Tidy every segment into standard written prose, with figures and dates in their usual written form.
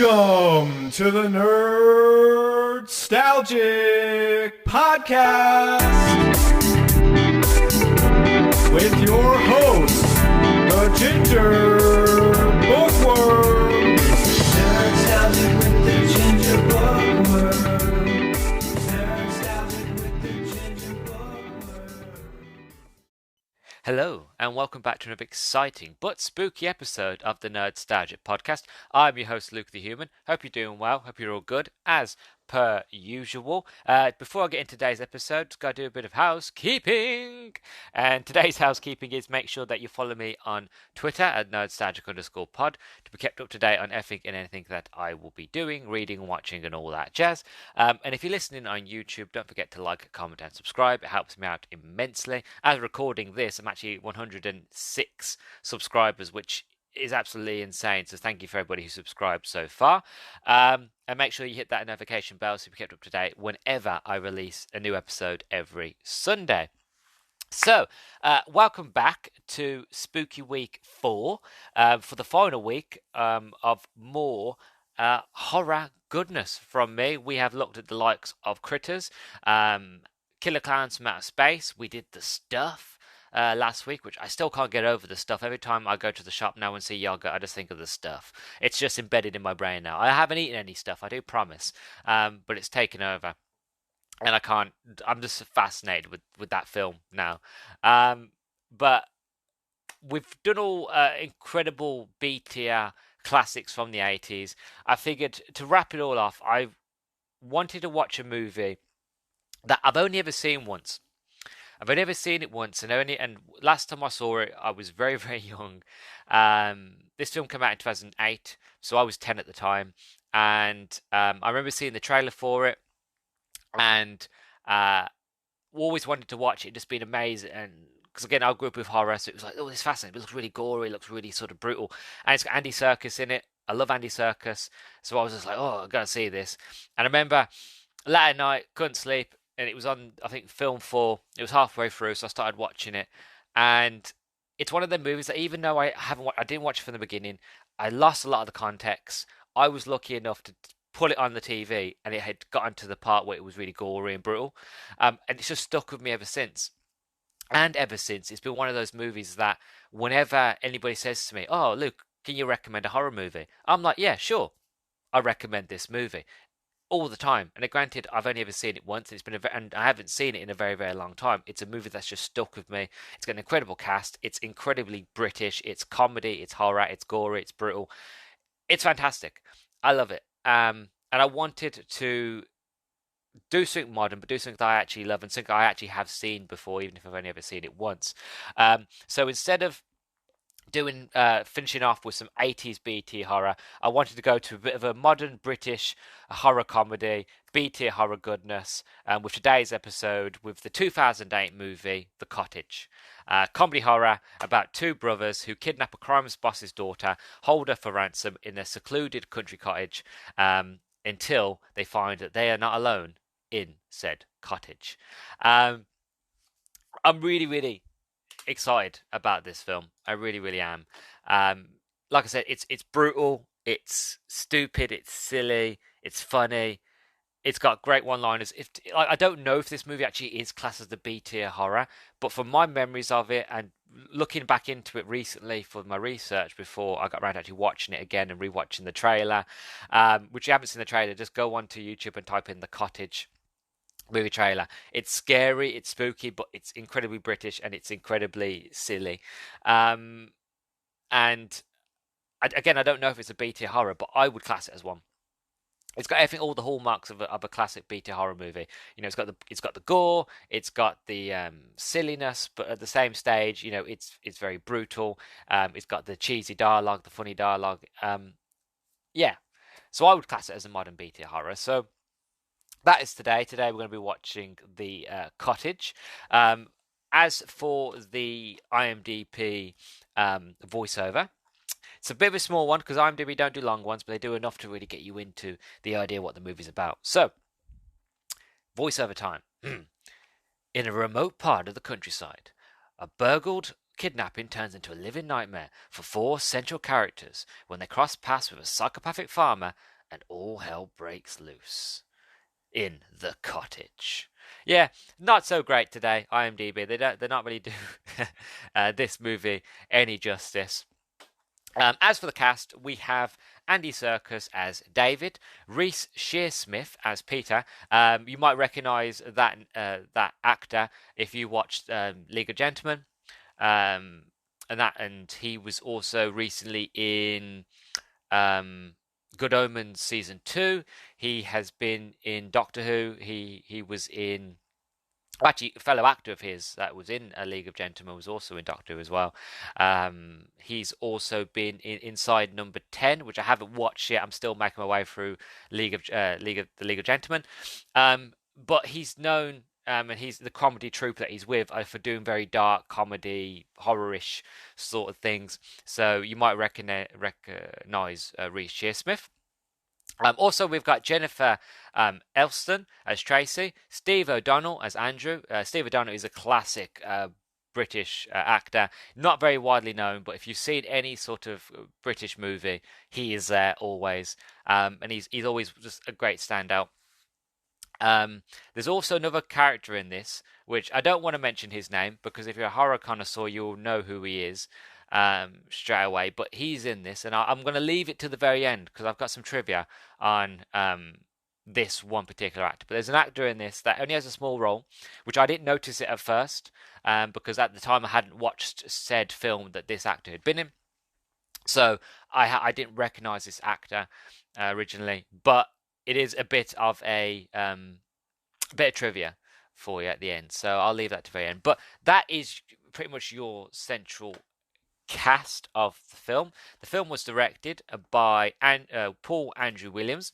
Welcome to the Nerdstalgic podcast with your host, the Ginger Bookworm. Nerdstalgic with the Ginger Bookworm. Nerdstalgic with the Ginger Bookworm. Hello, and welcome back to another exciting but spooky episode of the Nerdstalgic podcast. I'm your host, Luke the Human. Hope you're doing well. Hope you're all good, as per usual. Before I get into today's episode, just got to do a bit of housekeeping. And today's housekeeping is make sure that you follow me on Twitter at nerdstalgic_pod to be kept up to date on everything and anything that I will be doing, reading, watching, and all that jazz. And if you're listening on YouTube, don't forget to like, comment, and subscribe. It helps me out immensely. As recording this, I'm actually 106 subscribers, which is absolutely insane. So thank you for everybody who subscribed so far. And make sure you hit that notification bell so you're kept up to date whenever I release a new episode every Sunday. So, welcome back to Spooky Week 4 for the final week of more horror goodness from me. We have looked at the likes of Critters, Killer Clowns from Outer Space. We did The Stuff last week, which I still can't get over. The Stuff. Every time I go to the shop now and see yogurt, I just think of The Stuff. It's just embedded in my brain now. I haven't eaten any stuff, I do promise, but it's taken over. And I'm just fascinated with that film now. But we've done all incredible B-tier classics from the 80s. I figured to wrap it all off, I wanted to watch a movie that I've only ever seen once. I've only ever seen it once, and last time I saw it, I was very, very young. This film came out in 2008, so I was 10 at the time, and I remember seeing the trailer for it, and always wanted to watch it. Just been amazed, and because again, I grew up with horror, so it was like, oh, this is fascinating. It looks really gory, it looks really sort of brutal, and it's got Andy Serkis in it. I love Andy Serkis, so I was just like, oh, I gotta see this. And I remember late at night, couldn't sleep. And it was on, I think, film 4. It was halfway through, so I started watching it. And it's one of them movies that even though I didn't watch it from the beginning, I lost a lot of the context. I was lucky enough to pull it on the TV, and it had gotten to the part where it was really gory and brutal. And it's just stuck with me ever since. And ever since, it's been one of those movies that whenever anybody says to me, oh, Luke, can you recommend a horror movie? I'm like, yeah, sure. I recommend this movie. All the time. And granted, I've only ever seen it once, and I haven't seen it in a very, very long time. It's a movie that's just stuck with me. It's got an incredible cast. It's incredibly British. It's comedy. It's horror. It's gory. It's brutal. It's fantastic. I love it. And I wanted to do something modern, but do something that I actually love and something I actually have seen before, even if I've only ever seen it once. So instead of finishing off with some 80s B-tier horror, I wanted to go to a bit of a modern British horror comedy, B-tier horror goodness, with today's episode with the 2008 movie The Cottage. Comedy horror about two brothers who kidnap a crime boss's daughter, hold her for ransom in a secluded country cottage until they find that they are not alone in said cottage. I'm really, really excited about this film. I really, really am. Like I said, it's brutal, it's stupid, it's silly, it's funny, it's got great one-liners. I don't know if this movie actually is classed as the B-tier horror, but from my memories of it and looking back into it recently for my research before I got around to actually watching it again and rewatching the trailer, which you haven't seen the trailer, just go onto YouTube and type in The Cottage movie trailer. It's scary, it's spooky, but it's incredibly British and it's incredibly silly. And again, I don't know if it's a B-tier horror, but I would class it as one. It's got everything, all the hallmarks of a classic B-tier horror movie. You know, it's got the gore, it's got the silliness, but at the same stage, you know, it's very brutal. It's got the cheesy dialogue, the funny dialogue. Yeah, so I would class it as a modern B-tier horror. So that is today. Today we're going to be watching The Cottage. As for the IMDb voiceover, it's a bit of a small one because IMDb don't do long ones, but they do enough to really get you into the idea what the movie's about. So, voiceover time. In a remote part of the countryside, a burgled kidnapping turns into a living nightmare for four central characters when they cross paths with a psychopathic farmer and all hell breaks loose in the cottage. Yeah, not so great today. IMDb, they're not really do this movie any justice. As for the cast, we have Andy Serkis as David, Reese Shearsmith as Peter. You might recognise that actor if you watched League of Gentlemen, and he was also recently in Good Omens season 2. He has been in Doctor Who. He was in, actually, a fellow actor of his that was in A League of Gentlemen was also in Doctor Who as well. He's also been in Inside Number 10, which I haven't watched yet. I'm still making my way through the League of Gentlemen. But he's known, and he's the comedy troupe that he's with for doing very dark comedy, horror-ish sort of things. So you might recognize Reece Shearsmith. Also, we've got Jennifer Elston as Tracy, Steve O'Donnell as Andrew. Steve O'Donnell is a classic British actor, not very widely known, but if you've seen any sort of British movie, he is there always, and he's always just a great standout. There's also another character in this, which I don't want to mention his name because if you're a horror connoisseur, you'll know who he is straight away. But he's in this, and I'm going to leave it to the very end because I've got some trivia on this one particular actor. But there's an actor in this that only has a small role, which I didn't notice it at first because at the time I hadn't watched said film that this actor had been in. So I didn't recognize this actor originally, but it is a bit of a bit of trivia for you at the end. So I'll leave that to the very end. But that is pretty much your central cast of the film. The film was directed by Paul Andrew Williams.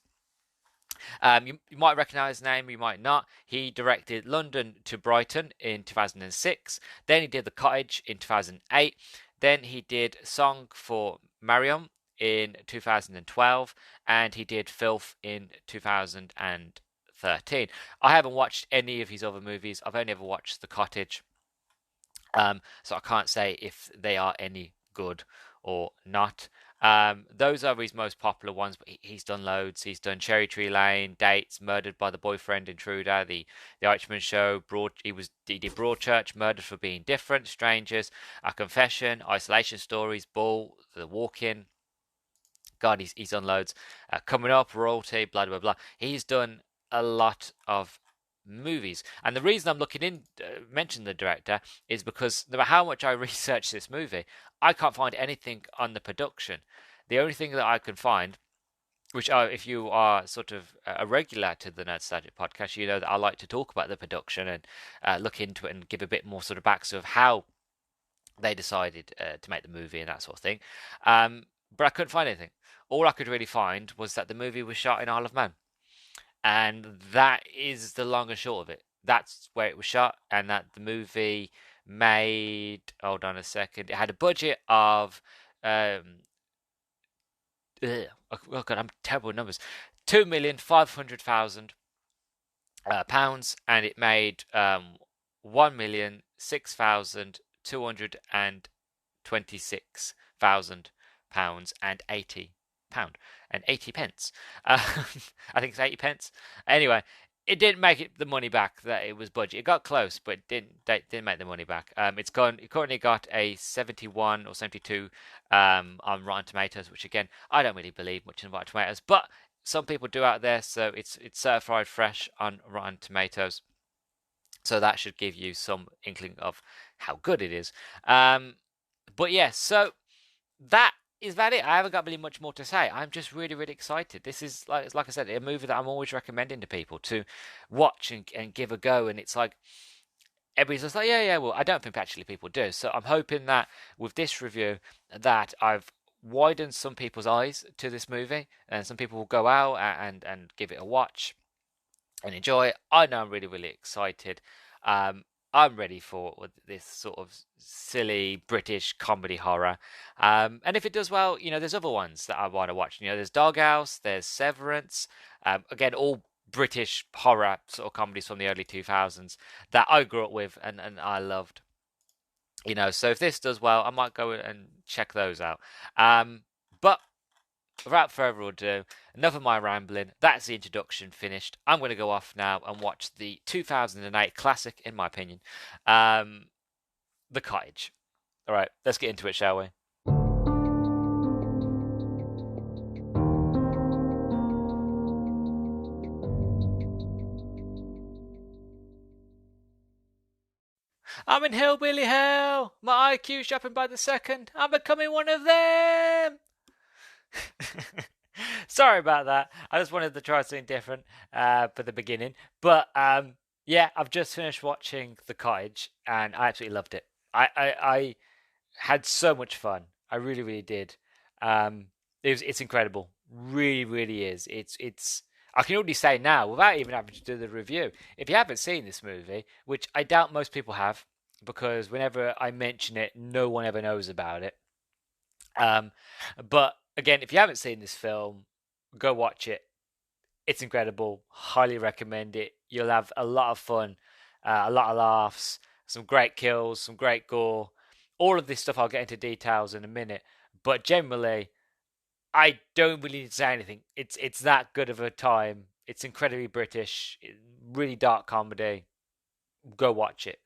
You might recognize his name, you might not. He directed London to Brighton in 2006. Then he did The Cottage in 2008. Then he did Song for Mariam in 2012, and he did Filth in 2013. I haven't watched any of his other movies. I've only ever watched The Cottage, so I can't say if they are any good or not. Those are his most popular ones, but he's done loads. He's done Cherry Tree Lane, Dates, Murdered by the Boyfriend Intruder, the Eichmann Show. He did Broadchurch, Murdered for Being Different, Strangers, A Confession, Isolation Stories, Bull, The Walk-In. God, he's done loads. Coming Up, Royalty, blah blah blah. He's done a lot of movies, and the reason I'm looking in mention the director is because no matter how much I research this movie, I can't find anything on the production. The only thing that I can find, which if you are sort of a regular to the Nerdstalgic podcast, you know that I like to talk about the production and look into it and give a bit more sort of backstory of how they decided to make the movie and that sort of thing. But I couldn't find anything. All I could really find was that the movie was shot in Isle of Man. And that is the long and short of it. That's where it was shot, and that the movie made. Hold on a second. It had a budget of. Oh God, I'm terrible with numbers. £2,500,000, and it made £1,626,026 and £80 and 80 pence. I think it's 80 pence. Anyway, it didn't make it the money back that it was budget. It got close, but it didn't make the money back. It currently got a 71 or 72 on Rotten Tomatoes, which again I don't really believe much in Rotten Tomatoes, but some people do out there. So it's certified fresh on Rotten Tomatoes. So that should give you some inkling of how good it is. But yeah, so that is about it. I haven't got really much more to say. I'm just really, really excited. This is like I said, a movie that I'm always recommending to people to watch and give a go. And it's like everybody's just like, yeah. Well, I don't think actually people do. So I'm hoping that with this review that I've widened some people's eyes to this movie, and some people will go out and give it a watch and enjoy it. I know I'm really, really excited. I'm ready for this sort of silly British comedy horror. And if it does well, there's other ones that I want to watch. There's Doghouse, there's Severance. Again, all British horror sort of comedies from the early 2000s that I grew up with and I loved. So if this does well, I might go and check those out. But without further ado, enough of my rambling. That's the introduction finished. I'm going to go off now and watch the 2008 classic, in my opinion, um, The Cottage. All right, let's get into it, shall we? I'm in hillbilly hell. My IQ shopping by the second. I'm becoming one of them. Sorry about that. I just wanted to try something different for the beginning. But yeah, I've just finished watching The Cottage and I absolutely loved it. I had so much fun. I really, really did. Um, it's incredible. Really, really is. It's. I can already say now, without even having to do the review, if you haven't seen this movie, which I doubt most people have, because whenever I mention it, no one ever knows about it. Um, but again, if you haven't seen this film, go watch it. It's incredible. Highly recommend it. You'll have a lot of fun, a lot of laughs, some great kills, some great gore. All of this stuff I'll get into details in a minute. But generally, I don't really need to say anything. It's that good of a time. It's incredibly British, really dark comedy. Go watch it.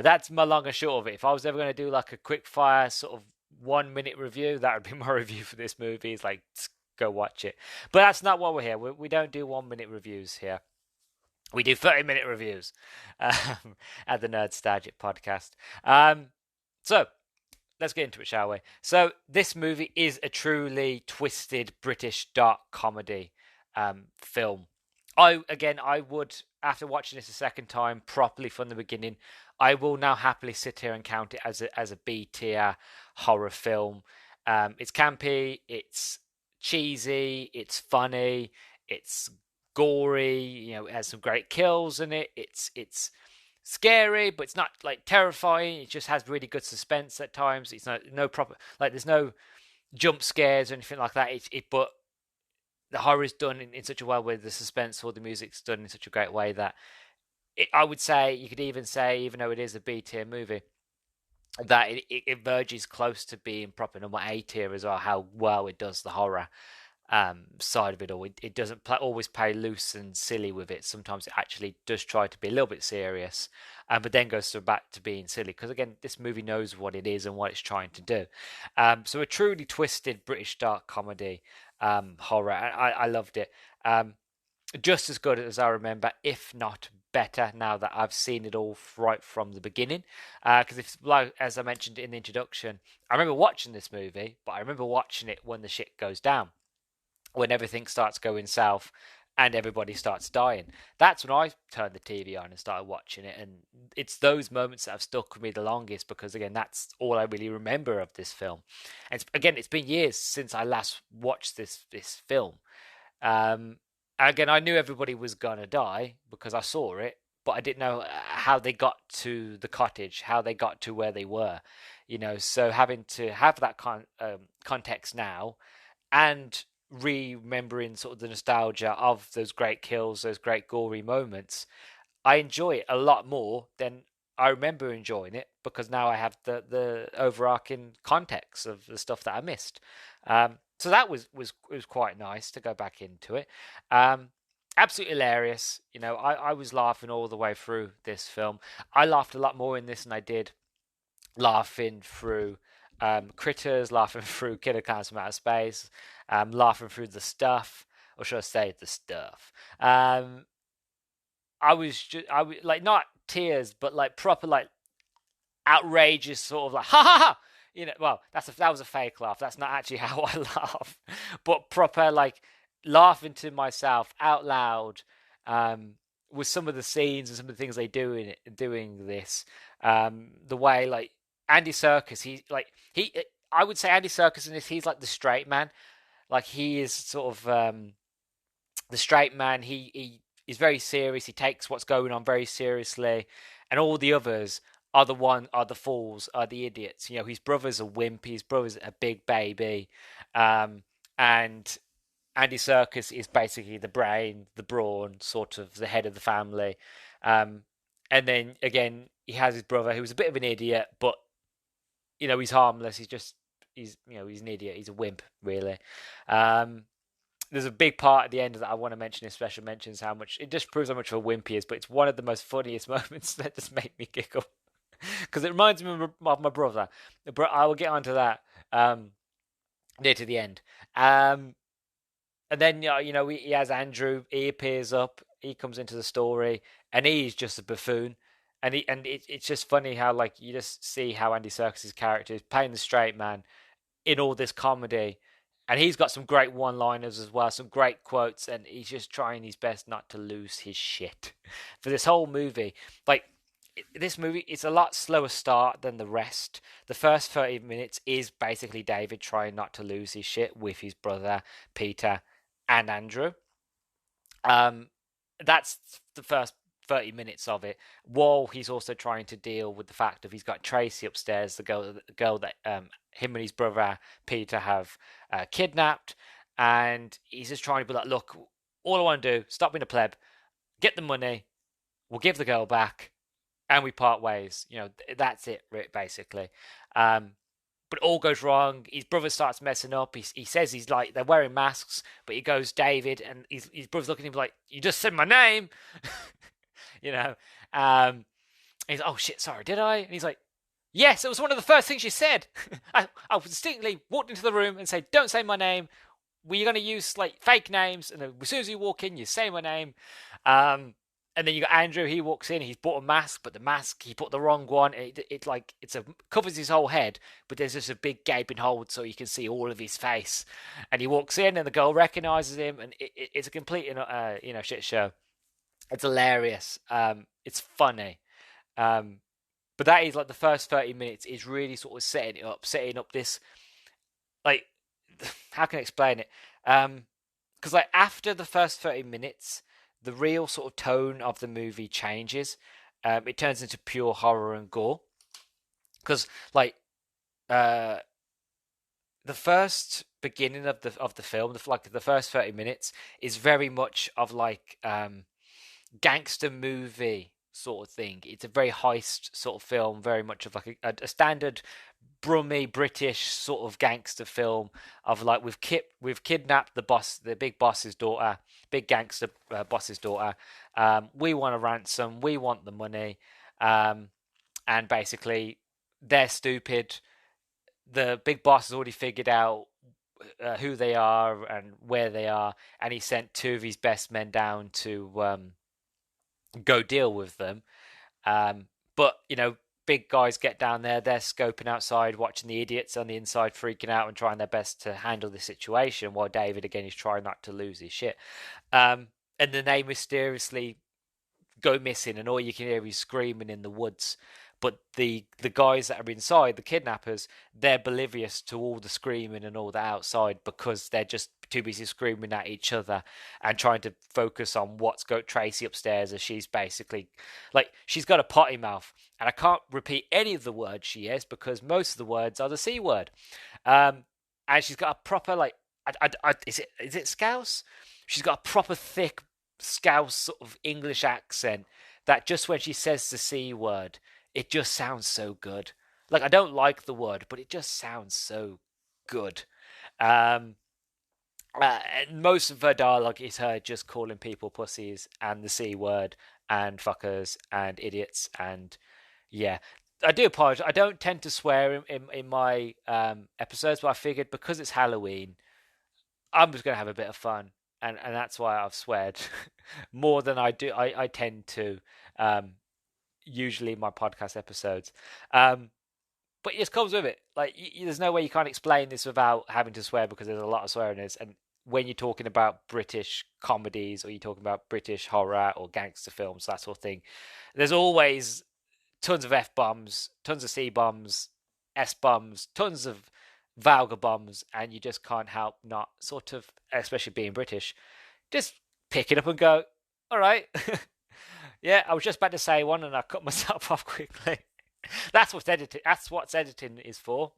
That's my long and short of it. If I was ever going to do like a quick fire sort of 1 minute review, that would be my review for this movie. It's like, go watch it. But that's not why we're here. We don't do 1 minute reviews here. We do 30-minute reviews at the Nerdstalgic podcast. So let's get into it, shall we? So this movie is a truly twisted British dark comedy film. I would, after watching this a second time properly from the beginning, I will now happily sit here and count it as a B tier horror film. It's campy, it's cheesy, it's funny, it's gory. It has some great kills in it. It's scary, but it's not like terrifying. It just has really good suspense at times. It's no proper, like, there's no jump scares or anything like that. But the horror is done in such a way where the suspense or the music's done in such a great way that I would say, you could even say, even though it is a B tier movie, that it verges close to being proper number A tier as well. How well it does the horror side of it all. It doesn't always play loose and silly with it. Sometimes it actually does try to be a little bit serious, but then goes back to being silly. Because again, this movie knows what it is and what it's trying to do. So a truly twisted British dark comedy horror. I loved it. Just as good as I remember, if not better, now that I've seen it all right from the beginning. Because like as I mentioned in the introduction, I remember watching this movie, but I remember watching it when the shit goes down, when everything starts going south and everybody starts dying. That's when I turned the TV on and started watching it, and it's those moments that have stuck with me the longest, because again, that's all I really remember of this film. And it's been years since I last watched this film. Um, Again, I knew everybody was gonna die because I saw it, but I didn't know how they got to the cottage, how they got to where they were. So having to have that context now, and remembering sort of the nostalgia of those great kills, those great gory moments, I enjoy it a lot more than I remember enjoying it, because now I have the overarching context of the stuff that I missed. So that was quite nice to go back into it. Absolutely hilarious. I was laughing all the way through this film. I laughed a lot more in this than I did laughing through Critters, laughing through Killer Clowns from Outer Space, laughing through the stuff, or should I say the stuff? I was like, not tears, but like proper, like, outrageous sort of like ha ha ha. Well, that was a fake laugh. That's not actually how I laugh, but proper, like, laughing to myself out loud, um, with some of the scenes and some of the things they do in it, doing this. The way, like, Andy Serkis, I would say Andy Serkis in this, he's like the straight man. Like, he is sort of the straight man. He is very serious. He takes what's going on very seriously, and all the others are the fools, are the idiots. His brother's a wimp. His brother's a big baby, and Andy Serkis is basically the brain, the brawn, sort of the head of the family. Um, and then again, he has his brother who's a bit of an idiot, but he's harmless. He's just he's an idiot. He's a wimp, really. There's a big part at the end that I want to mention in special mentions, how much it just proves how much of a wimp he is, but it's one of the most funniest moments that just make me giggle because it reminds me of my brother. But I will get onto that near to the end. And then he has Andrew. He appears up. He comes into the story, and he's just a buffoon. It's just funny how like you just see how Andy Serkis's character is playing the straight man in all this comedy, and he's got some great one-liners as well, some great quotes, and he's just trying his best not to lose his shit for this whole movie. Like this movie, it's a lot slower start than the rest. The first 30 minutes is basically David trying not to lose his shit with his brother Peter and Andrew. That's the first 30 minutes of it, while he's also trying to deal with the fact that he's got Tracy upstairs, the girl that him and his brother Peter have kidnapped, and he's just trying to be like, look, all I want to do, stop being a pleb, get the money, we'll give the girl back, and we part ways. That's it, basically. But it all goes wrong. His brother starts messing up. He says he's like, they're wearing masks, but he goes David, and his brother's looking at him like, you just said my name. He's like, oh shit, sorry, did I? And he's like, yes, it was one of the first things you said. I distinctly walked into the room and said, don't say my name. We're going to use like fake names, and then as soon as you walk in, you say my name. And then you got Andrew. He walks in. He's bought a mask, but the mask he put the wrong one. It covers his whole head, but there's just a big gaping hole so you can see all of his face. And he walks in, and the girl recognizes him, and it's a complete shit show. It's hilarious. It's funny. But that is like the first 30 minutes is really sort of setting up this, like, how can I explain it? Because like after the first 30 minutes, the real sort of tone of the movie changes. It turns into pure horror and gore. Because like the first beginning of the film, the first 30 minutes is very much of like gangster movie sort of thing. It's a very heist sort of film, very much of like a standard Brummy British sort of gangster film of like we've kidnapped the big boss's daughter, big gangster boss's daughter. We want a ransom, we want the money, and basically they're stupid. The big boss has already figured out who they are and where they are, and he sent two of his best men down to go deal with them. But big guys get down there, they're scoping outside, watching the idiots on the inside freaking out and trying their best to handle the situation, while David again is trying not to lose his shit. And then they mysteriously go missing, and all you can hear is screaming in the woods. But the guys that are inside, the kidnappers, they're oblivious to all the screaming and all that outside, because they're just too busy screaming at each other and trying to focus on what's got Tracy upstairs, as she's basically like, she's got a potty mouth, and I can't repeat any of the words she is because most of the words are the C word. And she's got a proper like, is it Scouse? She's got a proper thick Scouse sort of English accent that just when she says the C word, it just sounds so good. Like, I don't like the word, but it just sounds so good. And most of her dialogue is her just calling people pussies and the C word and fuckers and idiots. And yeah, I do apologize. I don't tend to swear in my episodes, but I figured because it's Halloween, I'm just going to have a bit of fun. And that's why I've sweared more than I do. I tend to usually in my podcast episodes. But it just comes with it. Like, there's no way you can't explain this without having to swear, because there's a lot of swearing in this. And when you're talking about British comedies, or you're talking about British horror or gangster films, that sort of thing, there's always tons of F-bombs, tons of C-bombs, S-bombs, tons of vulgar bombs, and you just can't help not sort of, especially being British, just pick it up and go, all right. Yeah, I was just about to say one and I cut myself off quickly. That's what editing is for.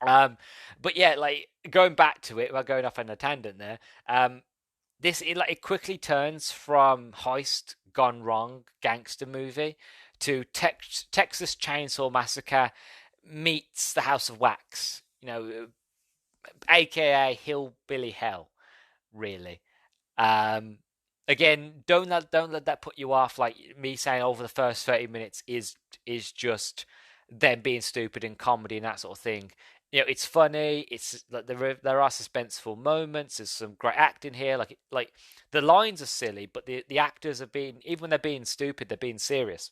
But yeah, like, going back to it, we're going off on a tangent there. It quickly turns from heist gone wrong gangster movie to Texas Chainsaw Massacre meets The House of Wax. aka hillbilly hell, really. Um, Again, don't let that put you off. Like me saying over the first 30 minutes is just them being stupid and comedy and that sort of thing. It's funny. It's like there are suspenseful moments. There's some great acting here. Like the lines are silly, but the actors are being, even when they're being stupid, they're being serious.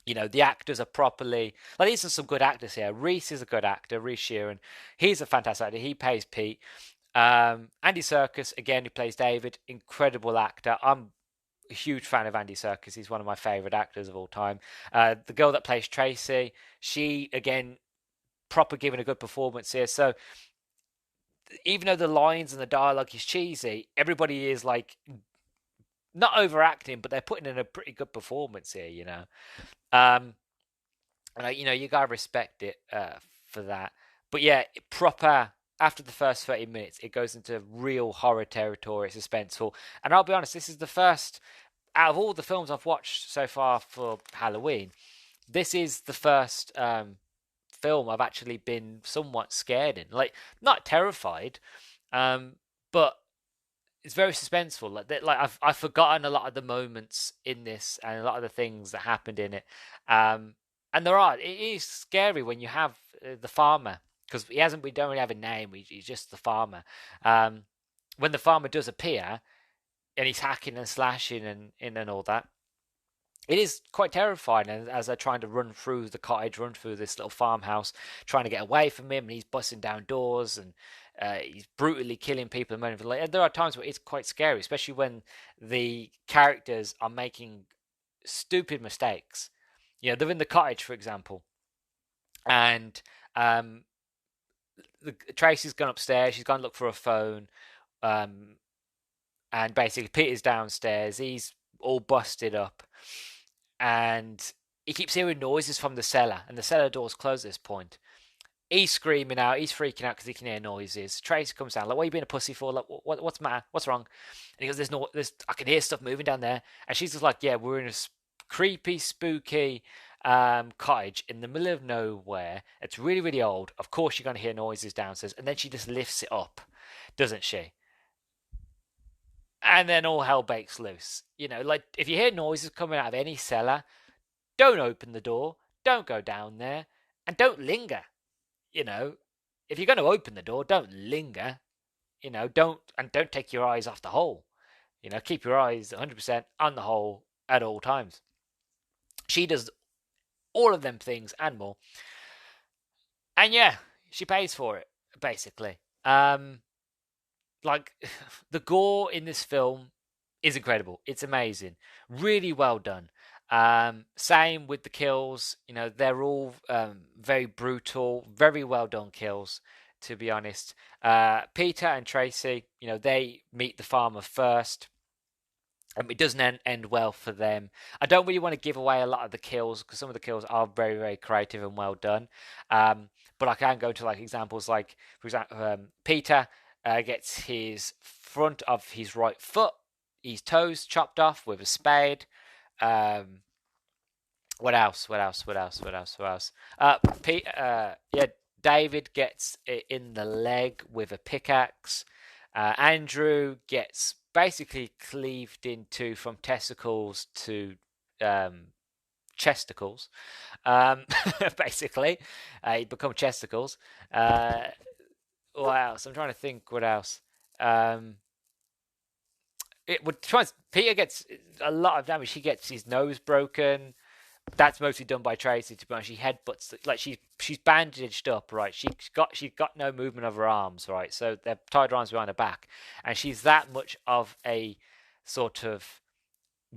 The actors are properly, like, these are some good actors here. Reese is a good actor. Reese Sheeran, he's a fantastic actor. He plays Pete. Andy Serkis, again, who plays David, incredible actor. I'm a huge fan of Andy Serkis. He's one of my favorite actors of all time. The girl that plays Tracy, she, again, proper giving a good performance here. So even though the lines and the dialogue is cheesy, everybody is like not overacting, but they're putting in a pretty good performance here. Um, and you gotta respect it for that. But yeah, proper. After the first 30 minutes, it goes into real horror territory. It's suspenseful, and I'll be honest, this is the first out of all the films I've watched so far for Halloween. This is the first film I've actually been somewhat scared in, like not terrified, but it's very suspenseful. I've forgotten a lot of the moments in this and a lot of the things that happened in it. And it is scary when you have the farmer, because we don't really have a name. He's just the farmer. When the farmer does appear and he's hacking and slashing and all that, it is quite terrifying. And as they're trying to run through the cottage, run through this little farmhouse, trying to get away from him, and he's busting down doors and he's brutally killing people. And there are times where it's quite scary, especially when the characters are making stupid mistakes. They're in the cottage, for example, and Tracy's gone upstairs. She's gone to look for a phone, and basically Peter's downstairs. He's all busted up, and he keeps hearing noises from the cellar, and the cellar door's closed at this point. He's screaming out. He's freaking out because he can hear noises. Tracy comes down, like, "What are you being a pussy for? Like, what's the matter? What's wrong?" And he goes, I can hear stuff moving down there." And she's just like, "Yeah, we're in a creepy, spooky cottage in the middle of nowhere. It's really, really old. Of course, you're going to hear noises downstairs." And then she just lifts it up, doesn't she? And then all hell breaks loose. Like, if you hear noises coming out of any cellar, don't open the door, don't go down there, and don't linger. If you're going to open the door, don't linger. Don't take your eyes off the hole. Keep your eyes 100% on the hole at all times. She does all of them things and more. And yeah, she pays for it, basically. Like, the gore in this film is incredible. It's amazing. Really well done. Same with the kills. They're all very brutal, very well done kills, to be honest. Peter and Tracy, they meet the farmer first. It doesn't end well for them. I don't really want to give away a lot of the kills, because some of the kills are very, very creative and well done. But I can go into like examples, like, for example, Peter gets his front of his right foot, his toes chopped off with a spade. What else? Yeah, David gets it in the leg with a pickaxe. Andrew gets basically cleaved into from testicles to chesticles. Basically, he become chesticles. What else? I'm trying to think. What else? Peter gets a lot of damage. He gets his nose broken. That's mostly done by Tracy. To be honest, she headbutts, like, she's bandaged up, right? She's got no movement of her arms, right? So they're tied her arms behind her back, and she's that much of a sort of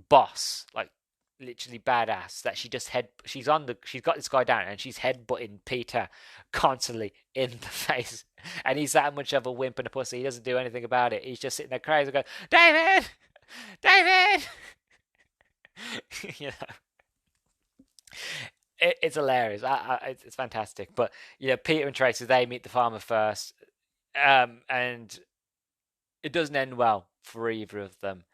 boss, like literally badass, that she's got this guy down, and she's headbutting Peter constantly in the face, and he's that much of a wimp and a pussy. He doesn't do anything about it. He's just sitting there crazy and going, "David, David." you know it's hilarious. It's fantastic. But Peter and Tracy, they meet the farmer first, and it doesn't end well for either of them.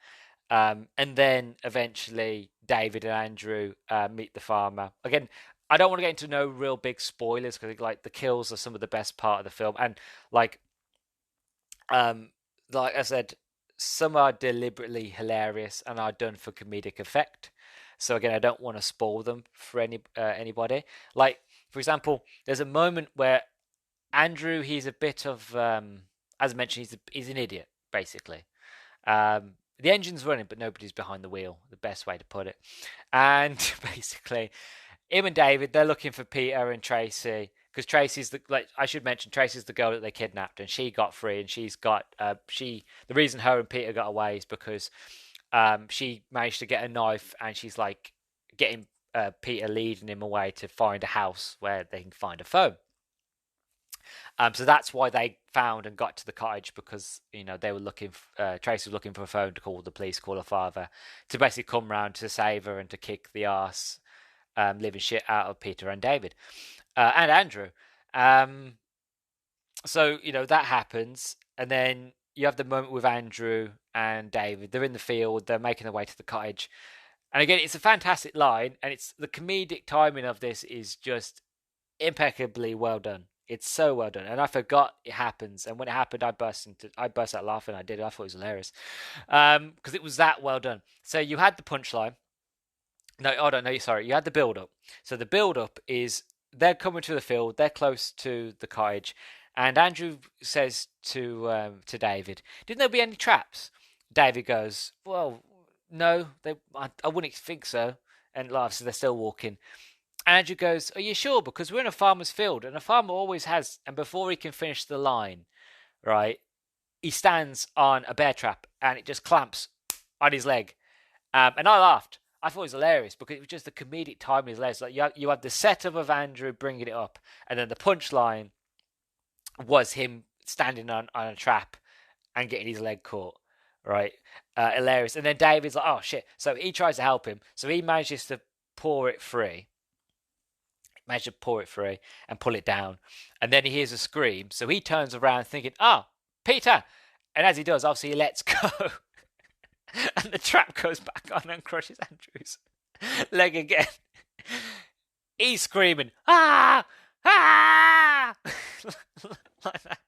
And then eventually David and Andrew meet the farmer again. I don't want to get into no real big spoilers because like the kills are some of the best part of the film, and like um like I said, some are deliberately hilarious and are done for comedic effect. So again, I don't want to spoil them for anybody. Like for example, there's a moment where Andrew, he's a bit of as I mentioned, he's an idiot basically. The engine's running, but nobody's behind the wheel. The best way to put it. And basically, him and David, they're looking for Peter and Tracy because Tracy's the like I should mention Tracy's the girl that they kidnapped and she got free and she's got she the reason her and Peter got away is because she managed to get a knife and she's like getting Peter leading him away to find a house where they can find a phone. So that's why they found and got to the cottage because they were looking. Tracy was looking for a phone to call the police, call her father, to basically come round to save her and to kick the arse, living shit out of Peter and David and Andrew. So that happens, and then you have the moment with Andrew and David. They're in the field. They're making their way to the cottage, and again, it's a fantastic line, and it's the comedic timing of this is just impeccably well done. It's so well done, and I forgot it happens. And when it happened, I burst out laughing. I did. I thought it was hilarious, because it was that well done. So you had the punchline. No, hold on. No, sorry. You had the build up. So the build up is they're coming to the field. They're close to the cottage, and Andrew says to David, "Didn't there be any traps?" David goes, "Well, no. I wouldn't think so." And laughs. So they're still walking. Andrew goes, "Are you sure? Because we're in a farmer's field, and a farmer always has." And before he can finish the line, right, he stands on a bear trap, and it just clamps on his leg. And I laughed. I thought it was hilarious because it was just the comedic timing of his legs. Like you had the setup of Andrew bringing it up, and then the punchline was him standing on a trap and getting his leg caught. Right, hilarious. And then David's like, "Oh shit!" So he tries to help him. So he manages to pour it free. Managed to pour it free and pull it down. And then he hears a scream. So he turns around thinking, "Oh, Peter." And as he does, obviously he lets go. And the trap goes back on and crushes Andrew's leg again. He's screaming, "Ah! Ah!" Like that.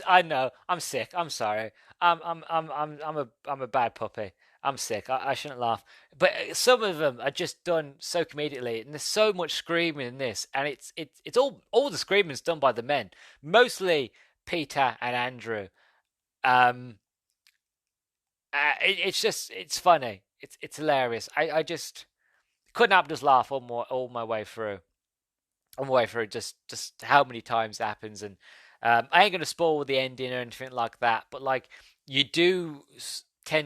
I know. I'm sick. I'm sorry. I'm a bad puppy. I'm sick. I shouldn't laugh. But some of them are just done so comedically, and there's so much screaming in this, and it's all the screaming's done by the men, mostly Peter and Andrew. Um, it's funny. It's hilarious. I just couldn't help but just laugh all my way through. On my way through, just how many times it happens, and I ain't gonna spoil the ending or anything like that. But like you do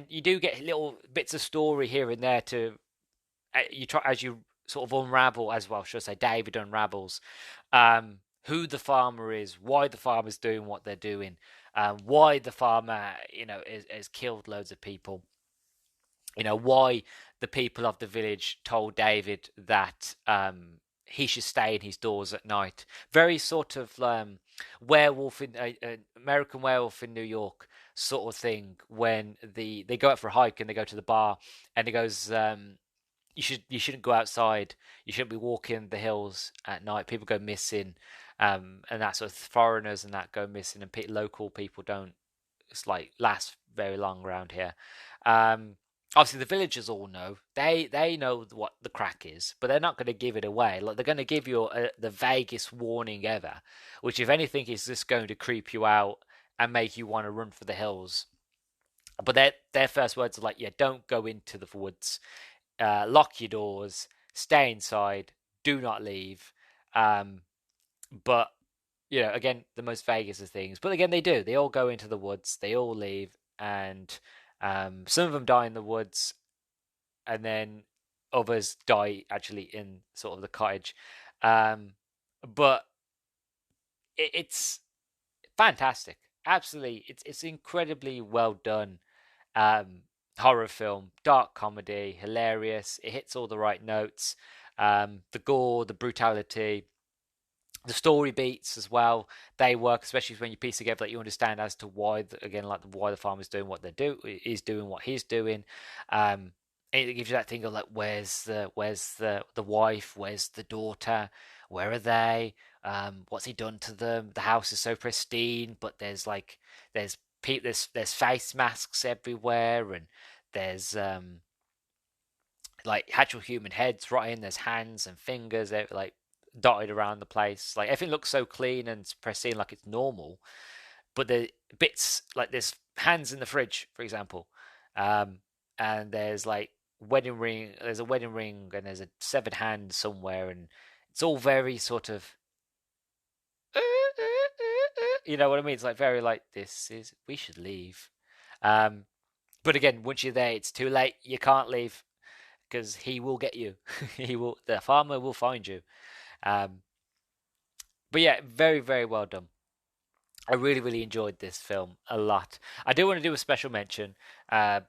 you do get little bits of story here and there to you try as you sort of unravel as well. Should I say David unravels who the farmer is, why the farmer's doing what they're doing, why the farmer has killed loads of people. Why the people of the village told David that he should stay in his doors at night. Very sort of werewolf in American Werewolf in New York sort of thing. When they go out for a hike and they go to the bar, and he goes, you shouldn't go outside. You shouldn't be walking the hills at night. People go missing, and that sort of foreigners and that go missing, and local people don't. It's like last very long around here. Obviously the villagers all know. They know what the crack is, but they're not going to give it away. Like they're going to give you the vaguest warning ever, which if anything is just going to creep you out and make you want to run for the hills. But their first words are like, yeah, don't go into the woods, lock your doors, stay inside, do not leave. But again, the most vaguest of things. But again, they do. They all go into the woods. They all leave, and some of them die in the woods, and then others die actually in sort of the cottage. But it's fantastic. Absolutely, it's incredibly well done. Horror film, dark comedy, hilarious. It hits all the right notes. The gore, the brutality, the story beats as well. They work, especially when you piece together that you understand as to why, why the farmer's doing what is doing what he's doing. it gives you that thing of like, where's the wife, where's the daughter, where are they? What's he done to them? The house is so pristine, but there's there's face masks everywhere, and there's like actual human heads right in. There's hands and fingers like dotted around the place. Like everything looks so clean and pristine, like it's normal. But the bits like there's hands in the fridge, for example, um, and there's like wedding ring. There's a wedding ring, and there's a severed hand somewhere, and it's all very sort of. You know what I mean? It's like very like this is we should leave. Um, but again, once you're there, it's too late. You can't leave because he will get you. He will. The farmer will find you. Um, but yeah, very very well done. I really really enjoyed this film a lot. I do want to do a special mention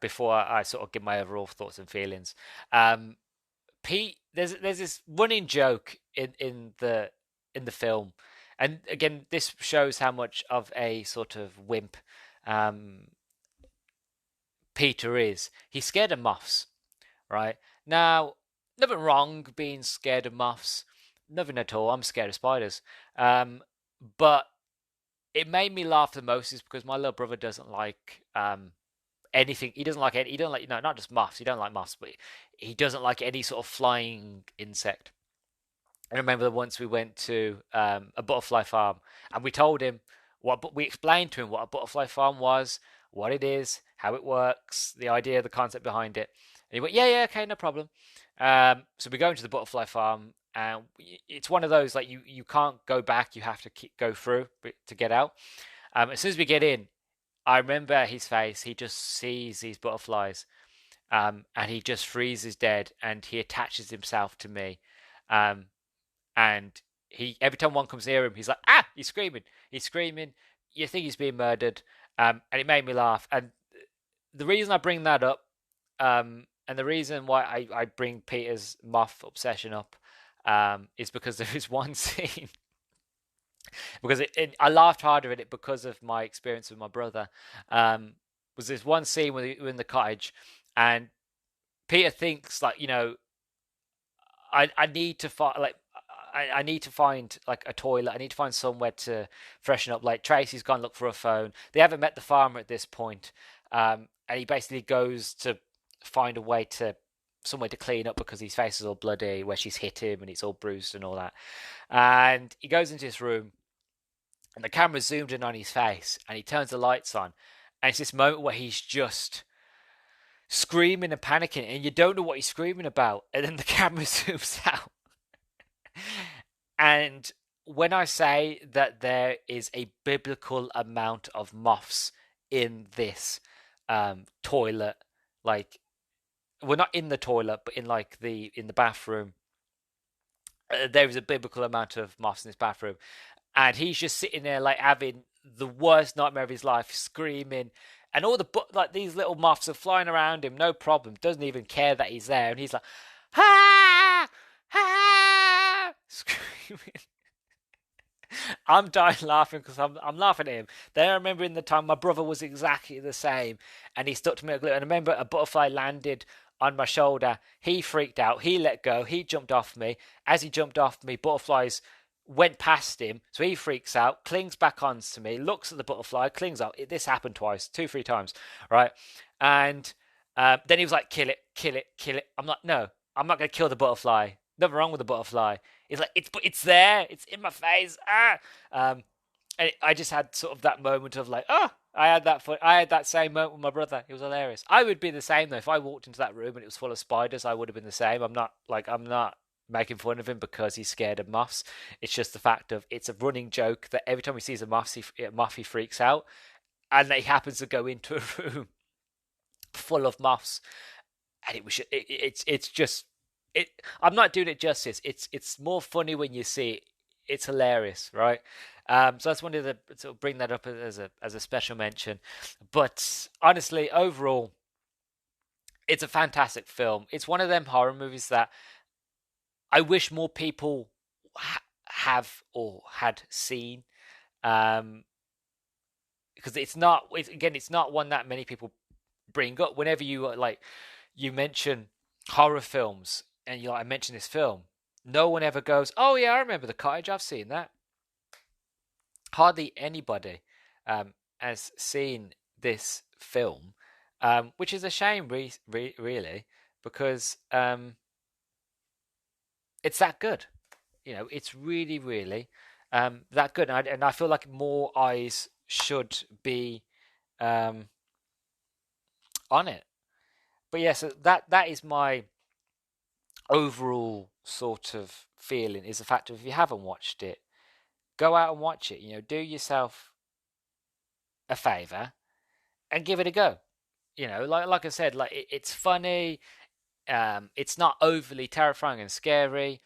before I sort of give my overall thoughts and feelings. Um, Pete, there's this running joke in the film, and again, this shows how much of a sort of wimp um, Peter is. He's scared of moths, right? Now, nothing wrong being scared of moths, nothing at all. I'm scared of spiders, but it made me laugh the most is because my little brother doesn't like anything. He doesn't like any. He don't like not just moths. He don't like moths, but he doesn't like any sort of flying insect. I remember once we went to a butterfly farm, and we told him we explained to him what a butterfly farm was, what it is, how it works, the idea, the concept behind it. And he went, "Yeah, yeah, okay, no problem." So we go into the butterfly farm, and it's one of those like you can't go back; you have to go through to get out. As soon as we get in, I remember his face. He just sees these butterflies, and he just freezes dead, and he attaches himself to me. Um, and he every time one comes near him, he's like, ah, he's screaming. You think he's being murdered, and it made me laugh. And the reason I bring that up, and the reason why I bring Peter's moth obsession up, is because there is one scene because I laughed harder at it because of my experience with my brother. Was this one scene where we're in the cottage, and Peter thinks like, I need to find like I need to find like a toilet. I need to find somewhere to freshen up. Like Tracy's gone look for a phone. They haven't met the farmer at this point, and he basically goes to find a way to somewhere to clean up because his face is all bloody where she's hit him and it's all bruised and all that. And he goes into his room, and the camera's zoomed in on his face, and he turns the lights on, and it's this moment where he's just screaming and panicking, and you don't know what he's screaming about, and then the camera zooms out. And when I say that there is a biblical amount of moths in this toilet, like we're not in the toilet, but in like the bathroom, there is a biblical amount of moths in this bathroom, and he's just sitting there like having the worst nightmare of his life, screaming, and all the like these little moths are flying around him, no problem, doesn't even care that he's there, and he's like, ah, ah, screaming. I'm dying laughing because I'm laughing at him. Then I remember in the time my brother was exactly the same, and he stuck to me. And I remember a butterfly landed on my shoulder. He freaked out. He let go. He jumped off me. As he jumped off me, butterflies went past him. So he freaks out, clings back onto me, looks at the butterfly, clings up. This happened twice, two, three times, right? And then he was like, "Kill it, kill it, kill it." I'm like, "No, I'm not gonna kill the butterfly. Nothing wrong with the butterfly." He's like, "It's there. It's in my face." Ah, and I just had sort of that moment of like, oh, I had that same moment with my brother. It was hilarious. I would be the same though if I walked into that room and it was full of spiders. I would have been the same. I'm not making fun of him because he's scared of moths. It's just the fact of it's a running joke that every time he sees a moth, he freaks out, and that he happens to go into a room full of moths, and it's just it. I'm not doing it justice. It's more funny when you see it. It's hilarious, right? So I just wanted to sort of bring that up as a special mention. But honestly, overall, it's a fantastic film. It's one of them horror movies that I wish more people have or had seen, because it's not. It's not one that many people bring up. Whenever you like, you mention horror films, and I mention this film, no one ever goes, "Oh yeah, I remember The Cottage. I've seen that." Hardly anybody has seen this film, which is a shame, really, because it's that good. It's really, really that good, and I feel like more eyes should be um, on it. But yeah, so that is my overall sort of feeling, is the fact that if you haven't watched it, go out and watch it. Do yourself a favor and give it a go. Like I said, like it's funny. It's not overly terrifying and scary.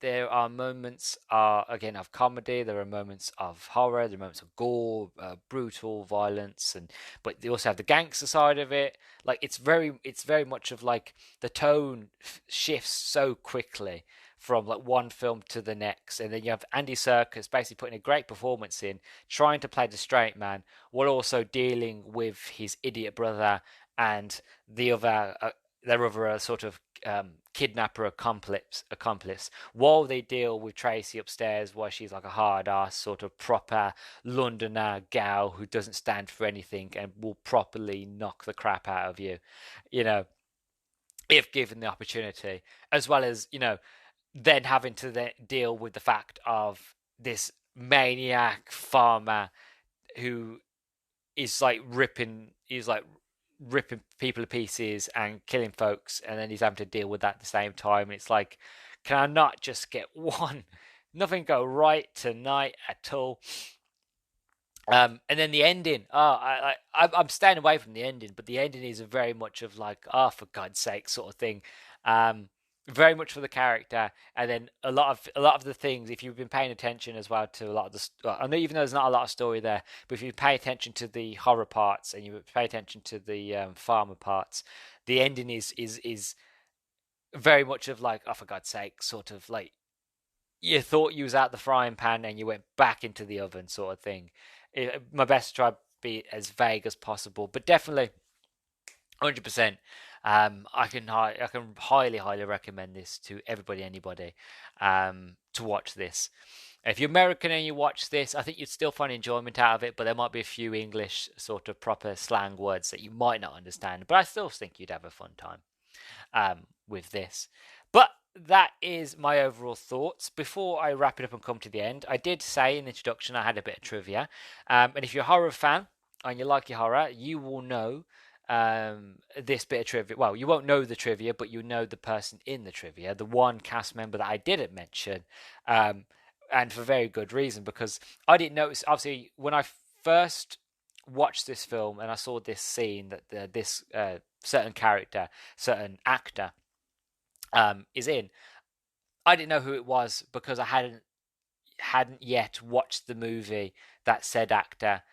There are moments, again, of comedy. There are moments of horror. There are moments of gore, brutal violence, but they also have the gangster side of it. Like it's very much of like the tone shifts so quickly from like one film to the next, and then you have Andy Serkis basically putting a great performance in, trying to play the straight man while also dealing with his idiot brother and the other their other sort of kidnapper accomplice while they deal with Tracy upstairs, while she's like a hard ass sort of proper Londoner gal who doesn't stand for anything and will properly knock the crap out of you, you know, if given the opportunity, as well as then having to deal with the fact of this maniac farmer who is like ripping people to pieces and killing folks, and then he's having to deal with that at the same time. And it's like, can I not just get one? Nothing go right tonight at all. And then the ending. I'm staying away from the ending, but the ending is very much of like, oh, for God's sake, sort of thing. Um, Very much for the character, and then a lot of the things. If you've been paying attention as well to a lot of the, I know even though there's not a lot of story there, but if you pay attention to the horror parts and you pay attention to the farmer parts, the ending is very much of like, oh, for God's sake, sort of like you thought you was out the frying pan and you went back into the oven, sort of thing. My best to try to be as vague as possible, but definitely 100%. I can highly recommend this to everybody, anybody, to watch this. If you're American and you watch this, I think you'd still find enjoyment out of it, but there might be a few English sort of proper slang words that you might not understand. But I still think you'd have a fun time with this. But that is my overall thoughts. Before I wrap it up and come to the end, I did say in the introduction I had a bit of trivia. And if you're a horror fan and you like your horror, you will know this bit of trivia. Well, you won't know the trivia, but you know the person in the trivia, the one cast member that I didn't mention, and for very good reason, because I didn't notice. Obviously, when I first watched this film and I saw this scene that this certain character, certain actor, is in, I didn't know who it was because I hadn't yet watched the movie that said actor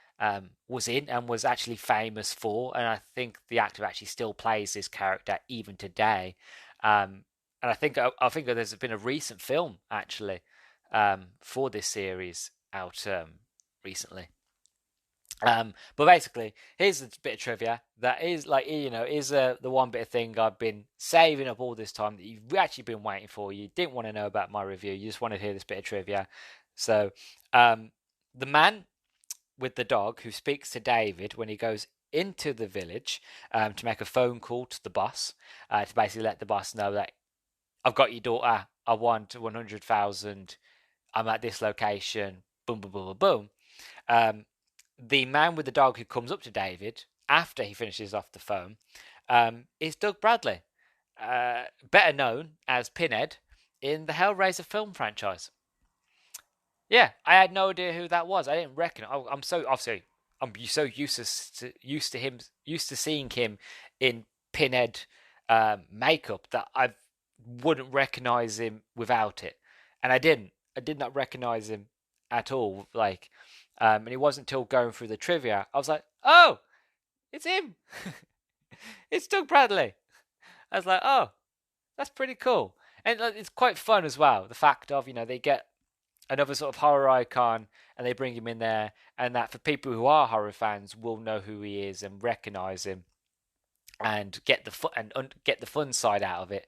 was in and was actually famous for, and I think the actor actually still plays this character even today. And I think there's been a recent film actually for this series out recently. But basically, here's a bit of trivia that is like is the one bit of thing I've been saving up all this time that you've actually been waiting for. You didn't want to know about my review. You just wanted to hear this bit of trivia. So, the man with the dog who speaks to David when he goes into the village to make a phone call to the boss to basically let the boss know that I've got your daughter. I want 100,000. I'm at this location. Boom, boom, boom, boom, boom. The man with the dog who comes up to David after he finishes off the phone is Doug Bradley, better known as Pinhead in the Hellraiser film franchise. Yeah, I had no idea who that was. I didn't reckon. I'm so obviously I'm so used to seeing him in Pinhead makeup that I wouldn't recognize him without it, and I didn't. I did not recognize him at all. Like, and it wasn't until going through the trivia I was like, oh, it's him. It's Doug Bradley. I was like, oh, that's pretty cool, and it's quite fun as well. The fact of they get another sort of horror icon and they bring him in there, and that for people who are horror fans will know who he is and recognize him. and get the get the fun side out of it.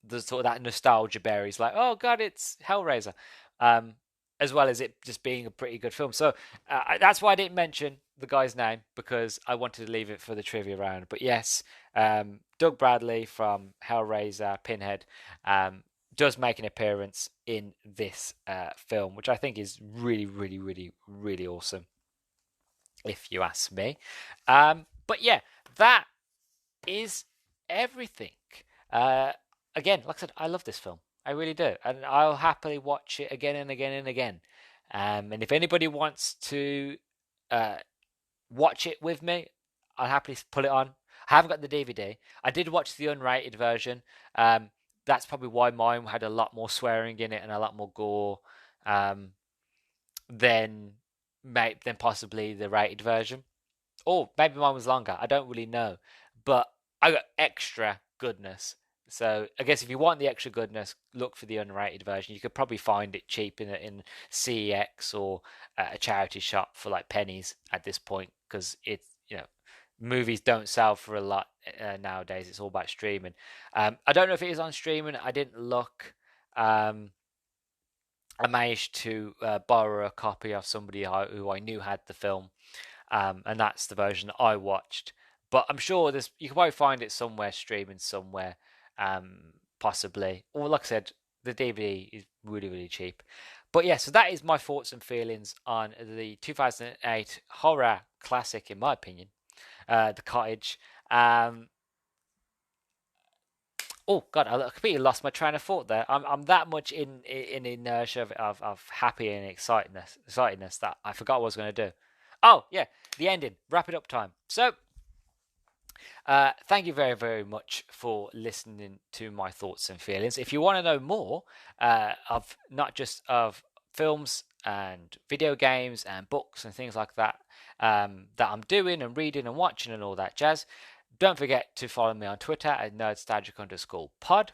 The sort of that nostalgia berries, like, oh god, it's Hellraiser, um, as well as it just being a pretty good film. So that's why I didn't mention the guy's name, because I wanted to leave it for the trivia round. But yes, Doug Bradley from Hellraiser, Pinhead, does make an appearance in this film, which I think is really, really, really, really awesome, if you ask me. But yeah, that is everything. Uh, Again, like I said, I love this film. I really do, and I'll happily watch it again and again and again. And if anybody wants to uh, watch it with me, I'll happily put it on. I haven't got the DVD. I did watch the unrated version. That's probably why mine had a lot more swearing in it and a lot more gore um, than than possibly the rated version. Or maybe mine was longer. I don't really know. But I got extra goodness. So I guess if you want the extra goodness, look for the unrated version. You could probably find it cheap in CEX or a charity shop for like pennies at this point, because it's, movies don't sell for a lot nowadays. It's all about streaming. I don't know if it is on streaming. I didn't look. I managed to borrow a copy of somebody who I knew had the film, and that's the version I watched. But I'm sure you can probably find it somewhere streaming somewhere, possibly. Or like I said, the DVD is really, really cheap. But yeah, so that is my thoughts and feelings on the 2008 horror classic, in my opinion, The Cottage. Um, Oh God, I completely lost my train of thought there. I'm that much in inertia of happy and excitedness that I forgot what I was going to do. Oh yeah, the ending, wrap it up time. So thank you very, very much for listening to my thoughts and feelings. If you want to know more of not just of films and video games and books and things like that, that I'm doing and reading and watching and all that jazz, don't forget to follow me on Twitter at nerdstalgic_pod.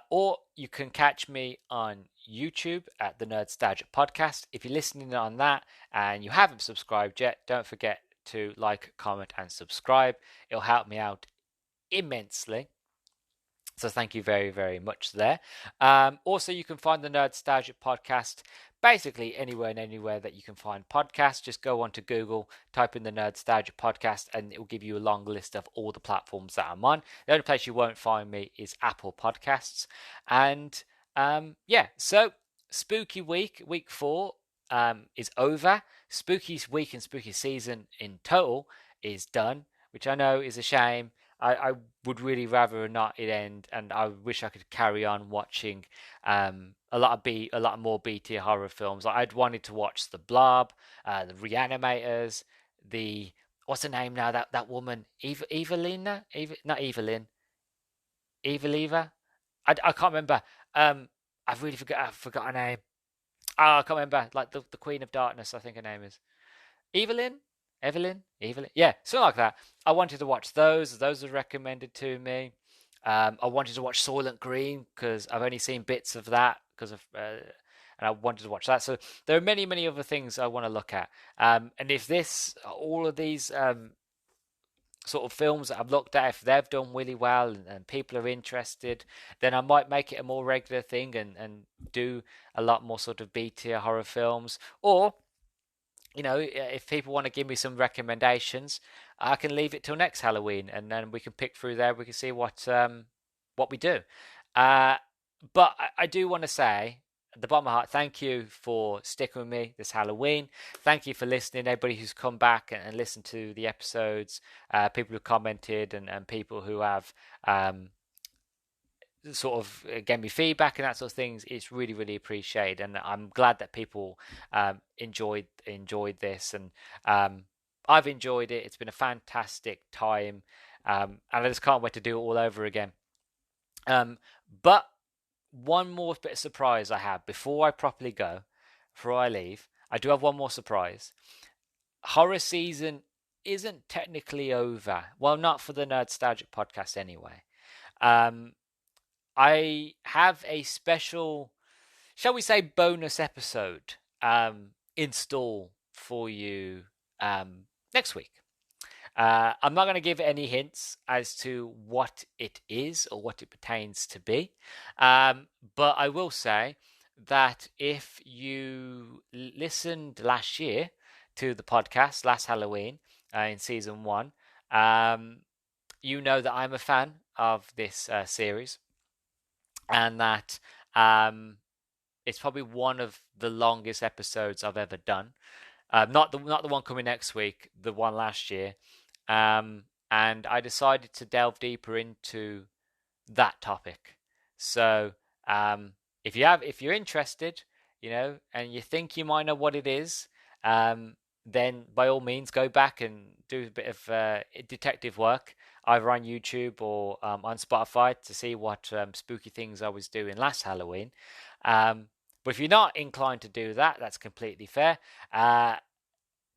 Or you can catch me on YouTube at the Nerdstalgic Podcast. If you're listening on that and you haven't subscribed yet, don't forget to like, comment, and subscribe. It'll help me out immensely. So thank you very, very much there. Also, you can find the Nerdstalgic Podcast basically anywhere and anywhere that you can find podcasts. Just go onto Google, type in the Nerdstalgic Podcast, and it will give you a long list of all the platforms that I'm on. The only place you won't find me is Apple Podcasts. And yeah, so spooky week 4 is over. Spooky week and spooky season in total is done, which I know is a shame. I would really rather not it end, and I wish I could carry on watching a lot more B tier horror films. Like I'd wanted to watch The Blob, the Reanimators, the what's her name now? That woman, Evelina, not Evelyn, Eveliva. I can't remember. I forgot her name. Oh, I can't remember. Like the Queen of Darkness, I think her name is. Evelyn? Evelyn? Yeah, something like that. I wanted to watch those. Those were recommended to me. I wanted to watch Soylent Green because I've only seen bits of that and I wanted to watch that. So there are many, many other things I want to look at. And if all of these sort of films that I've looked at, if they've done really well and people are interested, then I might make it a more regular thing and do a lot more sort of B tier horror films. Or if people want to give me some recommendations, I can leave it till next Halloween, and then we can pick through there. We can see what we do. But I do want to say, at the bottom of my heart, thank you for sticking with me this Halloween. Thank you for listening, everybody who's come back and listened to the episodes, people who commented, and people who have sort of gave me feedback and that sort of things. It's really, really appreciated, and I'm glad that people enjoyed this, and I've enjoyed it. It's been a fantastic time, and I just can't wait to do it all over again. But one more bit of surprise I have before I properly go, before I leave. I do have one more surprise. Horror season isn't technically over. Well, not for the Nerdstalgic podcast anyway. I have a special, shall we say, bonus episode in store for you next week. I'm not going to give any hints as to what it is or what it pertains to be, but I will say that if you listened last year to the podcast last Halloween in season one, you know that I'm a fan of this series, and that it's probably one of the longest episodes I've ever done. Not the one coming next week, the one last year. And I decided to delve deeper into that topic. So if you're interested, and you think you might know what it is, then by all means go back and do a bit of detective work, either on YouTube or on Spotify, to see what spooky things I was doing last Halloween. But if you're not inclined to do that, that's completely fair.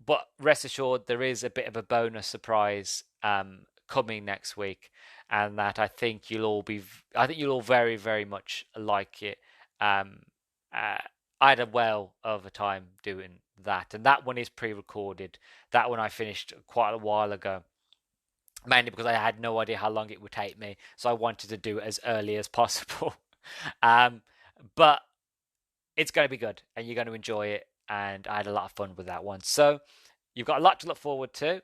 But rest assured, there is a bit of a bonus surprise coming next week, and that I think you'll all very, very much like it. Um, I had a well of a time doing that, and that one is pre-recorded. That one I finished quite a while ago, mainly because I had no idea how long it would take me, so I wanted to do it as early as possible. um, but it's going to be good, and you're going to enjoy it. And I had a lot of fun with that one. So you've got a lot to look forward to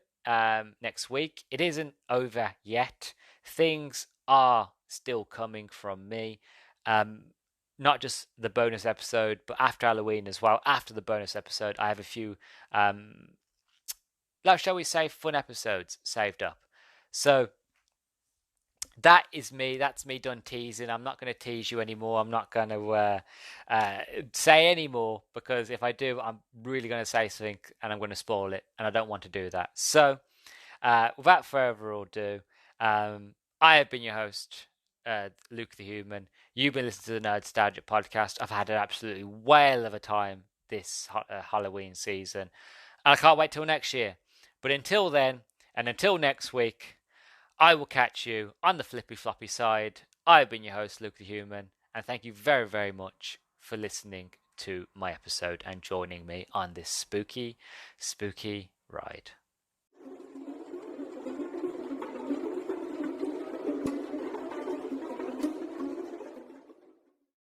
next week. It isn't over yet. Things are still coming from me. Not just the bonus episode, but after Halloween as well. After the bonus episode, I have a few, shall we say, fun episodes saved up. So that is me. That's me done teasing. I'm not going to tease you anymore. I'm not going to say any more, because if I do, I'm really going to say something and I'm going to spoil it, and I don't want to do that. So, without further ado, I have been your host, Luke the Human. You've been listening to the Nerdstalgic podcast. I've had an absolutely whale of a time this Halloween season, and I can't wait till next year. But until then, and until next week, I will catch you on the flippy floppy side. I've been your host, Luke the Human, and thank you very, very much for listening to my episode and joining me on this spooky, spooky ride.